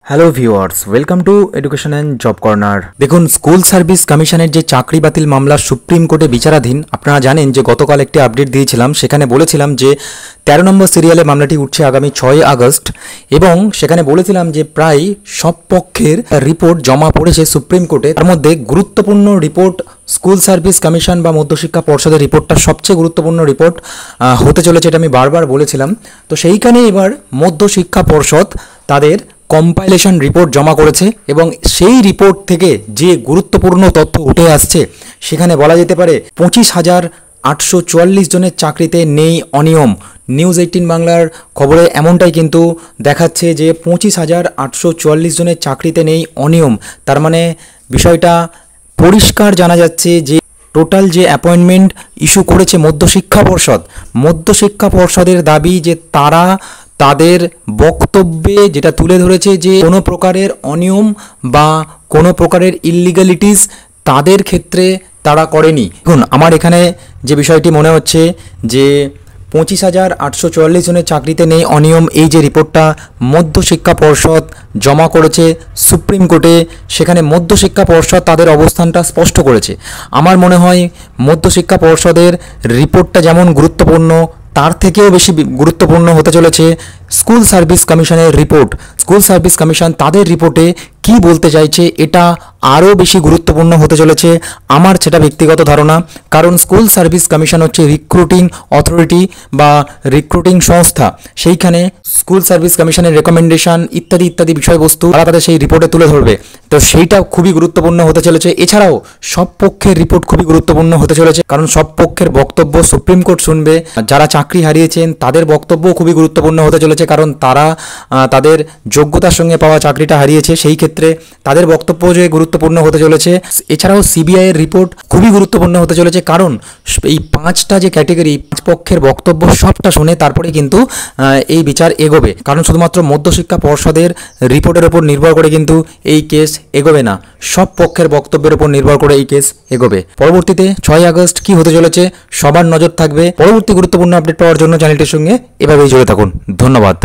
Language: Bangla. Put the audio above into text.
Hello viewers, welcome to education and job corner. দেখুন, স্কুল সার্ভিস কমিশনের যে চাকরি বাতিল মামলা সুপ্রিম কোর্টে বিচারাধীন, আপনারা জানেন যে গতকাল একটি আপডেট দিয়েছিলাম। সেখানে বলেছিলাম যে 13 নম্বর সিরিয়ালে মামলাটি উঠছে আগামী 6 আগস্ট, এবং সেখানে বলেছিলাম যে প্রায় সব পক্ষের রিপোর্ট জমা পড়েছে সুপ্রিম কোর্টে। তার মধ্যে গুরুত্বপূর্ণ রিপোর্ট স্কুল সার্ভিস কমিশন বা মধ্যশিক্ষা পর্ষদের রিপোর্টটা সবচেয়ে গুরুত্বপূর্ণ রিপোর্ট হতে চলেছে, এটা আমি বারবার বলেছিলাম। তো সেইখানে এবার মধ্যশিক্ষা পর্ষদ তাদের কম্পাইলেশন রিপোর্ট জমা করেছে, এবং সেই রিপোর্ট থেকে যে গুরুত্বপূর্ণ তথ্য উঠে আসছে সেখানে বলা যেতে পারে 25,844 জনের চাকরিতে নেই অনিয়ম। নিউজ 18 বাংলার খবরে এমনটাই কিন্তু দেখাচ্ছে যে 25,844 জনের চাকরিতে নেই অনিয়ম। তার মানে বিষয়টা পরিষ্কার জানা যাচ্ছে যে টোটাল যে অ্যাপয়েন্টমেন্ট ইস্যু করেছে মধ্যশিক্ষা পর্ষদের দাবি যে তারা তাদের বক্তব্যে যেটা তুলে ধরেছে যে কোনো প্রকারের অনিয়ম বা কোনো প্রকারের ইললিগালিটিস তাদের ক্ষেত্রে তারা করেনি। দেখুন, আমার এখানে যে বিষয়টি মনে হচ্ছে যে 25,844 জনের চাকরিতে নেই অনিয়ম, এই যে রিপোর্টটা মধ্যশিক্ষা পর্ষদ জমা করেছে সুপ্রিম কোর্টে, সেখানে মধ্যশিক্ষা পর্ষদ তাদের অবস্থানটা স্পষ্ট করেছে। আমার মনে হয় মধ্যশিক্ষা পর্ষদের রিপোর্টটা যেমন গুরুত্বপূর্ণ, তার থেকেও বেশি গুরুত্বপূর্ণ হতে চলেছে স্কুল সার্ভিস কমিশনের রিপোর্ট। স্কুল সার্ভিস কমিশন তাদের রিপোর্টে কি বলতে চাইছে এটা আরও বেশি গুরুত্বপূর্ণ হতে চলেছে, আমার সেটা ব্যক্তিগত ধারণা। কারণ স্কুল সার্ভিস কমিশন হচ্ছে রিক্রুটিং অথরিটি বা রিক্রুটিং সংস্থা। সেইখানে স্কুল সার্ভিস কমিশনের রেকমেন্ডেশন ইত্যাদি ইত্যাদি বিষয়বস্তু তারা তাদের সেই রিপোর্টে তুলে ধরবে। তো সেইটা খুবই গুরুত্বপূর্ণ হতে চলেছে। এছাড়াও সব পক্ষের রিপোর্ট খুবই গুরুত্বপূর্ণ হতে চলেছে, কারণ সব পক্ষের বক্তব্য সুপ্রিম কোর্ট শুনবে। যারা চাকরি হারিয়েছেন তাদের বক্তব্যও খুবই গুরুত্বপূর্ণ হতে চলেছে, কারণ তারা তাদের যোগ্যতার সঙ্গে পাওয়া চাকরিটা হারিয়েছে, সেই ক্ষেত্রে তাদের বক্তব্য যে গুরুত্বপূর্ণ হতে চলেছে। এছাড়াও সিবিআই এর রিপোর্ট খুবই গুরুত্বপূর্ণ হতে চলেছে, কারণ এই 5টা যে ক্যাটেগরি, 5 পক্ষের বক্তব্য সবটা শুনে তারপরে কিন্তু এই বিচার এগোবে। কারণ শুধুমাত্র মধ্যশিক্ষা পর্ষদের রিপোর্টের উপর নির্ভর করে কিন্তু এই কেস এগোবে না, সব পক্ষের বক্তব্যের উপর নির্ভর করে এই কেস এগোবে। পরবর্তীতে 6 আগস্ট কি হতে চলেছে সবার নজর থাকবে। পরবর্তী গুরুত্বপূর্ণ আপডেট পাওয়ার জন্য চ্যানেলটির সঙ্গে এভাবেই জুড়ে থাকুন। ধন্যবাদ।